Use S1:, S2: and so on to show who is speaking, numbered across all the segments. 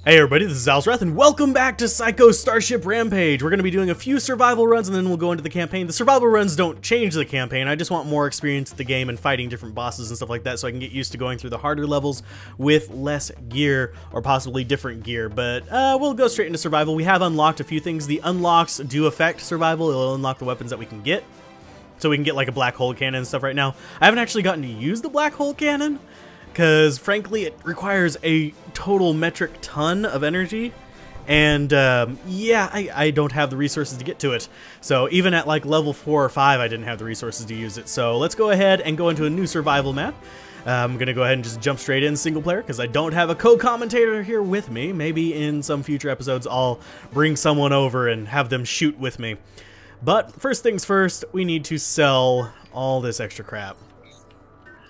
S1: Hey everybody, this is Alzorath, and welcome back to Starship Rampage. We're going to be doing a few survival runs, and then we'll go into the campaign. The survival runs don't change the campaign. I just want more experience at the game and fighting different bosses and stuff like that, so I can get used to going through the harder levels with less gear, or possibly different gear. But we'll go straight into survival. We have unlocked a few things. The unlocks do affect survival. It'll unlock the weapons that we can get. So we can get like a black hole cannon and stuff right now. I haven't actually gotten to use the black hole cannon, because frankly it requires a total metric ton of energy, and yeah, I don't have the resources to get to it. So even at like level 4 or 5 I didn't have the resources to use it. So let's go ahead and go into a new survival map. I'm gonna go ahead and just jump straight in single player because I don't have a co-commentator here with me. Maybe in some future episodes I'll bring someone over and have them shoot with me. But first things first, we need to sell all this extra crap.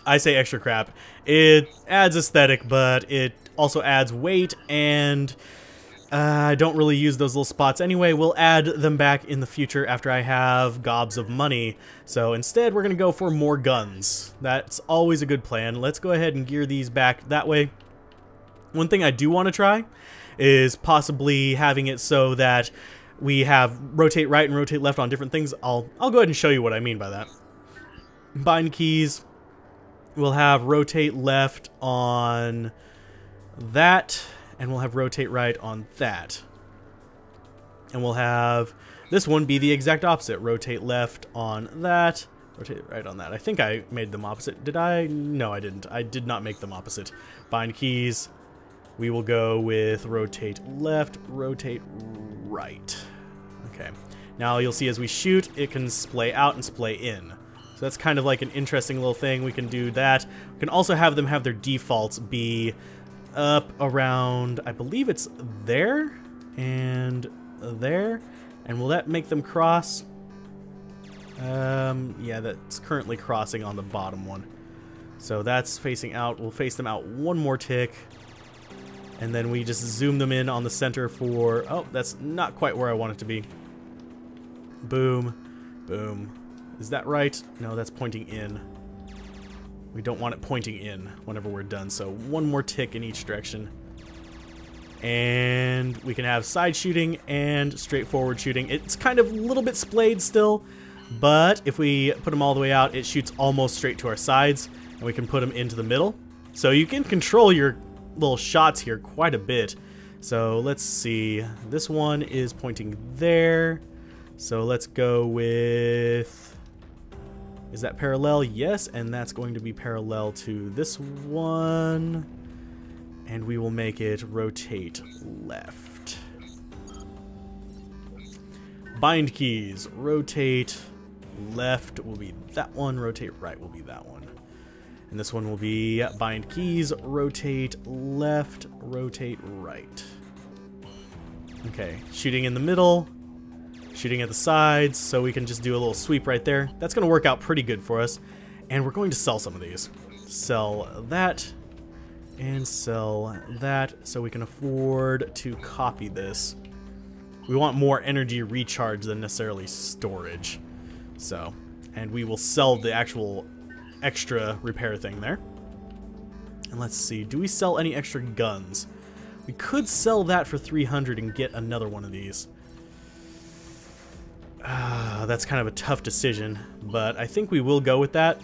S1: I say extra crap. It adds aesthetic, but it also adds weight, and I don't really use those little spots anyway. We'll add them back in the future after I have gobs of money. So instead, we're going to go for more guns. That's always a good plan. Let's go ahead and gear these back that way. One thing I do want to try is possibly having it so that we have rotate right and rotate left on different things. I'll go ahead and show you what I mean by that. Bind keys. We'll have rotate left on that, and we'll have rotate right on that. And we'll have this one be the exact opposite. Rotate left on that, rotate right on that. I think I made them opposite. Did I? No, I didn't. I did not make them opposite. Bind keys. We will go with rotate left, rotate right. Okay. Now you'll see as we shoot, it can splay out and splay in. So that's kind of like an interesting little thing. We can do that. We can also have them have their defaults be up around, I believe it's there and there. And will that make them cross? Yeah, that's currently crossing on the bottom one. So that's facing out. We'll face them out one more tick. And then we just zoom them in on the center for... Oh, that's not quite where I want it to be. Boom. Boom. Is that right? No, that's pointing in. We don't want it pointing in whenever we're done. So one more tick in each direction. And we can have side shooting and straightforward shooting. It's kind of a little bit splayed still, but if we put them all the way out, it shoots almost straight to our sides, and we can put them into the middle. So you can control your little shots here quite a bit. So let's see. This one is pointing there. So let's go with... Is that parallel? Yes, and that's going to be parallel to this one. And we will make it rotate left. Bind keys. Rotate left will be that one. Rotate right will be that one. And this one will be bind keys. Rotate left. Rotate right. Okay, shooting in the middle. Shooting at the sides, so we can just do a little sweep right there. That's going to work out pretty good for us. And we're going to sell some of these. Sell that, and sell that, so we can afford to copy this. We want more energy recharge than necessarily storage. So, and we will sell the actual extra repair thing there. And let's see, do we sell any extra guns? We could sell that for 300 and get another one of these. That's kind of a tough decision, but I think we will go with that.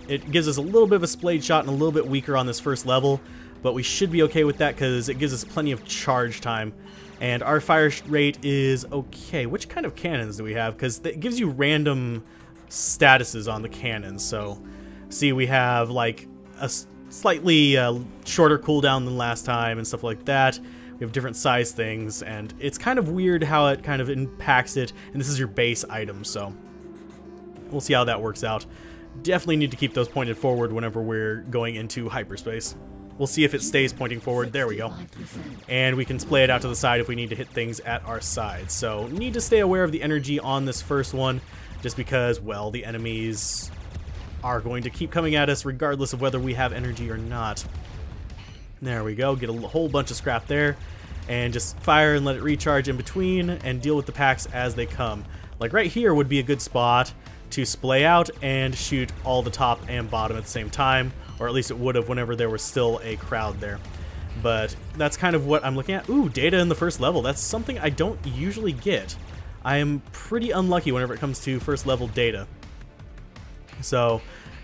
S1: It gives us a little bit of a splayed shot and a little bit weaker on this first level, but we should be okay with that because it gives us plenty of charge time. And our fire rate is okay. Which kind of cannons do we have? Because it gives you random statuses on the cannons. So, see, we have like a slightly shorter cooldown than last time and stuff like that. We have different size things, and it's kind of weird how it kind of impacts it, and this is your base item, so we'll see how that works out. Definitely need to keep those pointed forward whenever we're going into hyperspace. We'll see if it stays pointing forward. There we go. And we can splay it out to the side if we need to hit things at our sides. So need to stay aware of the energy on this first one, just because, well, the enemies are going to keep coming at us regardless of whether we have energy or not. There we go, get a whole bunch of scrap there, and just fire and let it recharge in between, and deal with the packs as they come. Like right here would be a good spot to splay out and shoot all the top and bottom at the same time, or at least it would have whenever there was still a crowd there. But that's kind of what I'm looking at. Ooh, data in the first level. That's something I don't usually get. I am pretty unlucky whenever it comes to first level data. So,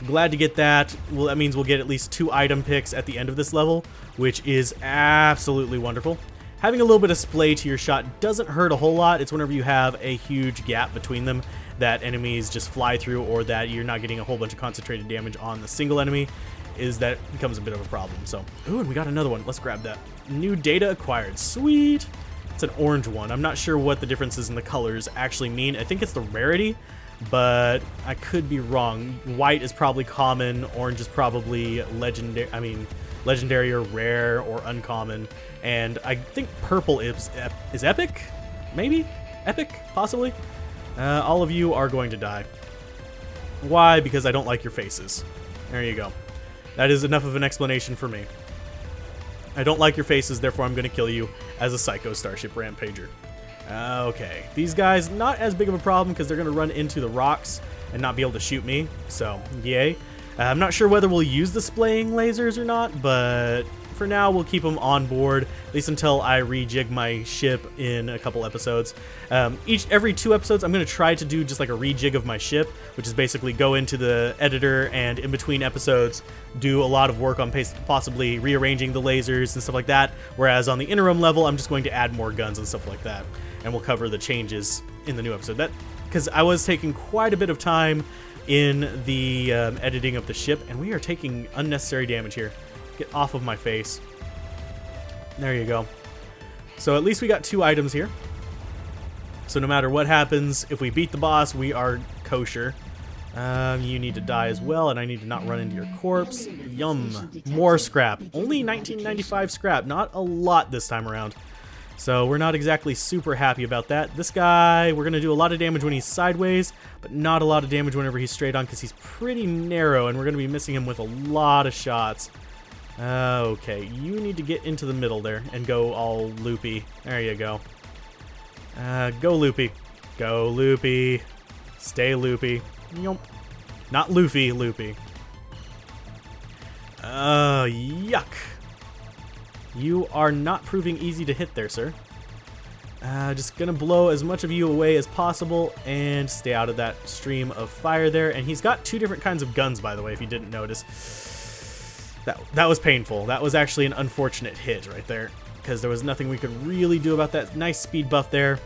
S1: glad to get that. Well, that means we'll get at least 2 item picks at the end of this level, which is absolutely wonderful. Having a little bit of splay to your shot doesn't hurt a whole lot. It's whenever you have a huge gap between them that enemies just fly through, or that you're not getting a whole bunch of concentrated damage on the single enemy, is that becomes a bit of a problem. So, ooh, and we got another one. Let's grab that. New data acquired. Sweet. It's an orange one. I'm not sure what the differences in the colors actually mean. I think it's the rarity, but I could be wrong. White is probably common. Orange is probably legendary or rare or uncommon. And I think purple is epic? Maybe? Epic? Possibly? All of you are going to die. Why? Because I don't like your faces. There you go. That is enough of an explanation for me. I don't like your faces, therefore I'm going to kill you as a Psycho Starship Rampager. Okay, these guys, not as big of a problem because they're going to run into the rocks and not be able to shoot me, so yay. I'm not sure whether we'll use the splaying lasers or not, but for now we'll keep them on board, at least until I rejig my ship in a couple episodes. Every 2 episodes I'm going to try to do just like a rejig of my ship, which is basically go into the editor and in between episodes do a lot of work on possibly rearranging the lasers and stuff like that, whereas on the interim level I'm just going to add more guns and stuff like that, and we'll cover the changes in the new episode. That because I was taking quite a bit of time in the editing of the ship, and we are taking unnecessary damage here. Get off of my face. There you go. So at least we got 2 items here. So no matter what happens, if we beat the boss, we are kosher. You need to die as well, and I need to not run into your corpse. Yum. More scrap. Only 1995 scrap. Not a lot this time around. So we're not exactly super happy about that. This guy, we're going to do a lot of damage when he's sideways, but not a lot of damage whenever he's straight on because he's pretty narrow, and we're going to be missing him with a lot of shots. Okay, you need to get into the middle there and go all loopy. There you go. Go loopy. Go loopy. Stay loopy. Nope. Not loopy, loopy. Yuck. You are not proving easy to hit there, sir. Just gonna blow as much of you away as possible and stay out of that stream of fire there. And he's got 2 different kinds of guns, by the way, if you didn't notice. That was painful. That was actually an unfortunate hit right there, because there was nothing we could really do about that. Nice speed buff there.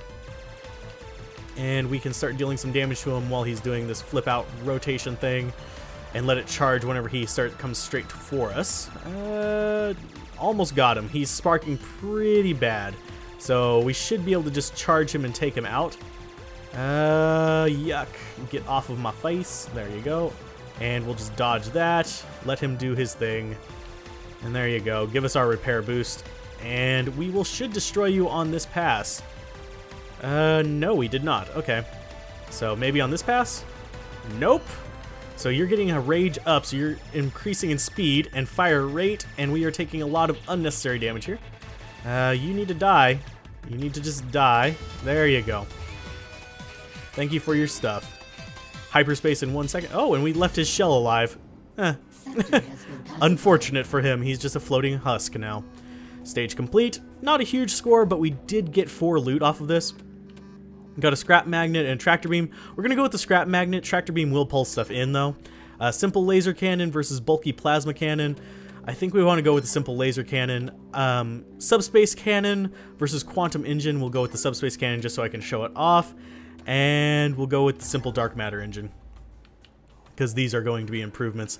S1: And we can start dealing some damage to him while he's doing this flip out rotation thing, and let it charge whenever he comes straight for us. Almost got him. He's sparking pretty bad, so we should be able to just charge him and take him out. Yuck. Get off of my face. There you go. And we'll just dodge that, let him do his thing, and there you go. Give us our repair boost, and we should destroy you on this pass. No, we did not. Okay. So maybe on this pass? Nope. So you're getting a rage up, so you're increasing in speed and fire rate, and we are taking a lot of unnecessary damage here. You need to die. You need to just die. There you go. Thank you for your stuff. Hyperspace in 1 second. Oh, and we left his shell alive. Unfortunate for him. He's just a floating husk now. Stage complete. Not a huge score, but we did get 4 loot off of this. Got a scrap magnet and a tractor beam. We're going to go with the scrap magnet. Tractor beam will pull stuff in, though. Simple laser cannon versus bulky plasma cannon. I think we want to go with the simple laser cannon. Subspace cannon versus quantum engine. We'll go with the subspace cannon just so I can show it off. And we'll go with the simple dark matter engine, because these are going to be improvements.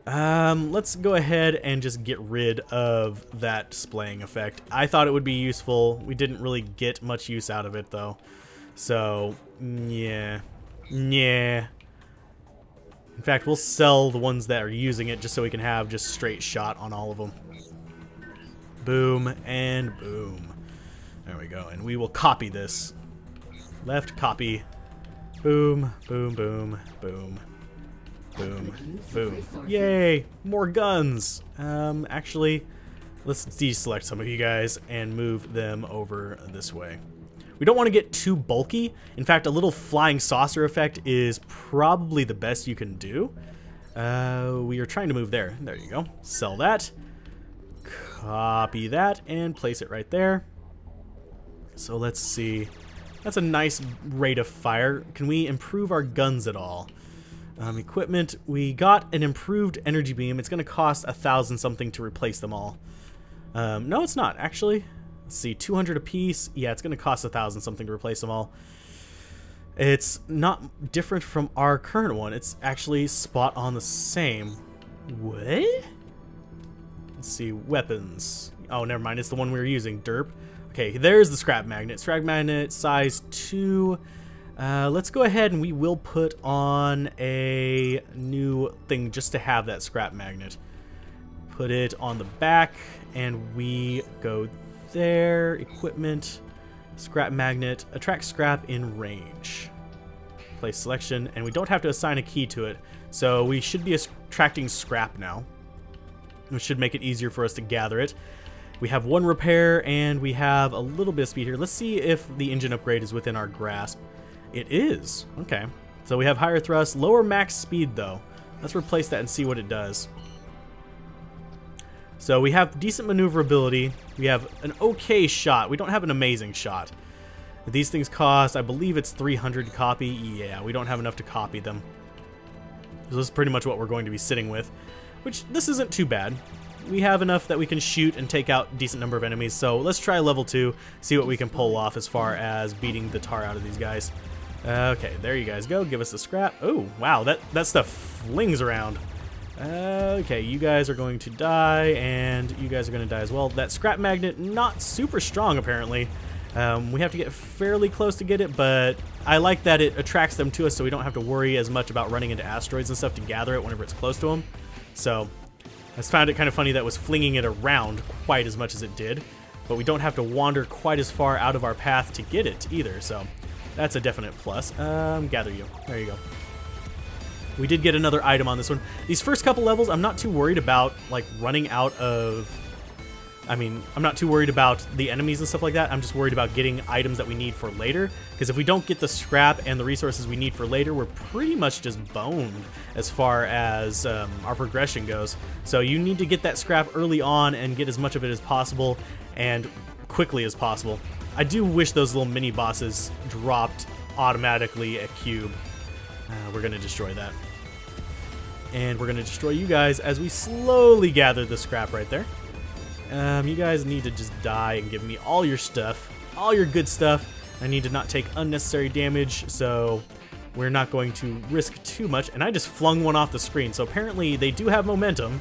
S1: Let's go ahead and just get rid of that splaying effect. I thought it would be useful. We didn't really get much use out of it, though. So, yeah. Yeah. In fact, we'll sell the ones that are using it just so we can have just straight shot on all of them. Boom and boom. There we go. And we will copy this. Left copy. Boom, boom, boom, boom. Boom, boom. Yay! More guns! Actually, let's deselect some of you guys and move them over this way. We don't want to get too bulky. In fact, a little flying saucer effect is probably the best you can do. We are trying to move there. There you go. Sell that. copy that and place it right there. So let's see. That's a nice rate of fire. Can we improve our guns at all? Equipment, we got an improved energy beam. It's going to cost 1,000 something to replace them all. No, it's not, actually. Let's see, 200 a piece. Yeah, it's going to cost 1,000 something to replace them all. It's not different from our current one. It's actually spot on the same. What? Let's see, weapons. Oh, never mind. It's the one we were using. Derp. Okay, there's the scrap magnet. Scrap magnet, size 2. Let's go ahead and we will put on a new thing just to have that scrap magnet. Put it on the back, and we go there. Equipment, scrap magnet, attract scrap in range. Place selection, and we don't have to assign a key to it, so we should be attracting scrap now, which should make it easier for us to gather it. We have 1 repair, and we have a little bit of speed here. Let's see if the engine upgrade is within our grasp. It is. Okay. So we have higher thrust, lower max speed, though. Let's replace that and see what it does. So we have decent maneuverability. We have an okay shot. We don't have an amazing shot. These things cost, I believe it's 300 to copy. Yeah, we don't have enough to copy them. So this is pretty much what we're going to be sitting with, which this isn't too bad. We have enough that we can shoot and take out a decent number of enemies, so let's try level 2, see what we can pull off as far as beating the tar out of these guys. Okay, there you guys go. Give us the scrap. Oh, wow, that stuff flings around. Okay, you guys are going to die, and you guys are going to die as well. That scrap magnet, not super strong, apparently. We have to get fairly close to get it, but I like that it attracts them to us so we don't have to worry as much about running into asteroids and stuff to gather it whenever it's close to them. So I just found it kind of funny that it was flinging it around quite as much as it did, but we don't have to wander quite as far out of our path to get it either, so that's a definite plus. Gather you. There you go. We did get another item on this one. These first couple levels, I'm not too worried about, like, running out of... I'm not too worried about the enemies and stuff like that. I'm just worried about getting items that we need for later. Because if we don't get the scrap and the resources we need for later, we're pretty much just boned as far as our progression goes. So you need to get that scrap early on and get as much of it as possible and quickly as possible. I do wish those little mini bosses dropped automatically a cube. We're going to destroy that. And we're going to destroy you guys as we slowly gather the scrap right there. You guys need to just die and give me all your stuff, all your good stuff. I need to not take unnecessary damage, so we're not going to risk too much. And I just flung one off the screen, so apparently they do have momentum.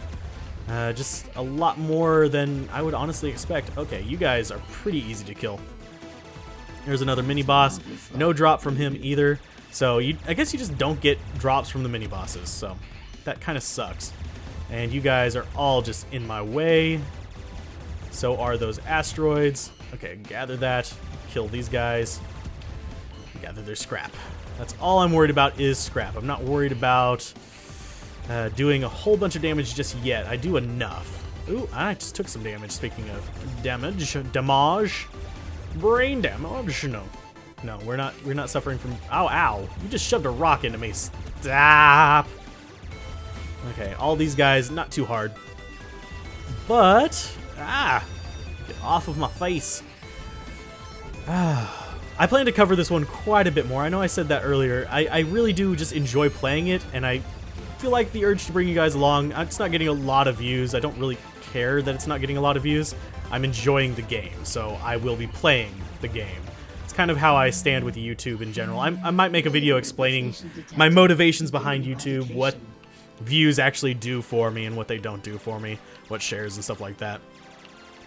S1: Just a lot more than I would honestly expect. Okay, you guys are pretty easy to kill. Here's another mini-boss. No drop from him either. So I guess you just don't get drops from the mini-bosses, so that kind of sucks. And you guys are all just in my way. So are those asteroids. Okay, gather that. Kill these guys. Gather their scrap. That's all I'm worried about is scrap. I'm not worried about doing a whole bunch of damage just yet. I do enough. Ooh, I just took some damage. Speaking of damage. Brain damage. No, we're not suffering from... Ow, ow. You just shoved a rock into me. Stop. Okay, all these guys, not too hard. But... get off of my face. I plan to cover this one quite a bit more. I know I said that earlier. I really do just enjoy playing it, and I feel like the urge to bring you guys along. It's not getting a lot of views. I don't really care that it's not getting a lot of views. I'm enjoying the game, so I will be playing the game. It's kind of how I stand with YouTube in general. I might make a video explaining my motivations behind YouTube, what views actually do for me and what they don't do for me, what shares and stuff like that.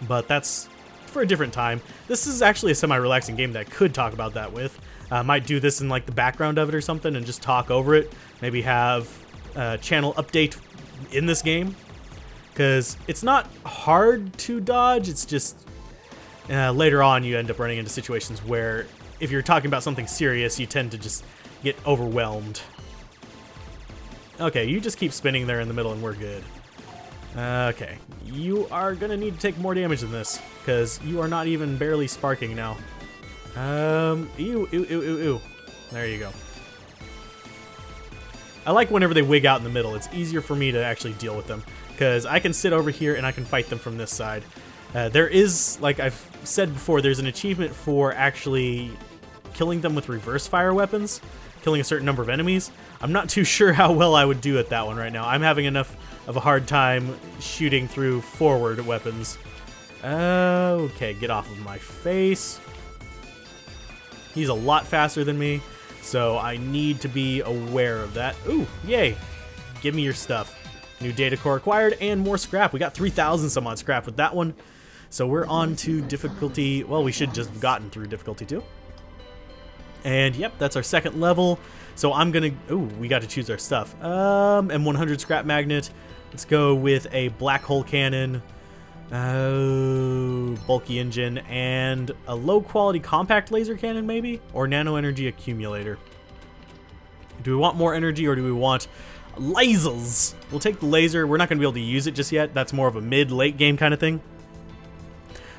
S1: But that's for a different time. This is actually a semi-relaxing game that I could talk about that with. I might do this in like the background of it or something and just talk over it. Maybe have a channel update in this game. Because it's not hard to dodge, it's just later on you end up running into situations where if you're talking about something serious, you tend to just get overwhelmed. Okay, you just keep spinning there in the middle and we're good. Okay, you are gonna need to take more damage than this, because you are not even barely sparking now. Ew. There you go. I like whenever they wig out in the middle. It's easier for me to actually deal with them, because I can sit over here and I can fight them from this side. There is, like I've said before, there's an achievement for actually killing them with reverse fire weapons, killing a certain number of enemies. I'm not too sure how well I would do at that one right now. I'm having enough of a hard time shooting through forward weapons. Okay, get off of my face. He's a lot faster than me, so I need to be aware of that. Ooh, yay. Give me your stuff. New data core acquired and more scrap. We got 3,000 some odd scrap with that one. So we're on to difficulty. Well, we should just have gotten through difficulty 2. And yep, that's our second level. So I'm gonna, ooh, we got to choose our stuff. M100 scrap magnet. Let's go with a black hole cannon. Bulky engine and a low quality compact laser cannon maybe? Or nano energy accumulator. Do we want more energy or do we want lasers? We'll take the laser. We're not going to be able to use it just yet. That's more of a mid-late game kind of thing.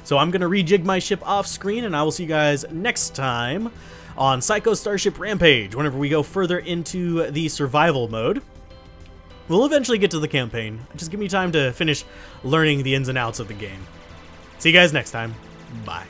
S1: So I'm going to rejig my ship off screen and I will see you guys next time on Starship Rampage whenever we go further into the survival mode. We'll eventually get to the campaign. Just give me time to finish learning the ins and outs of the game. See you guys next time. Bye.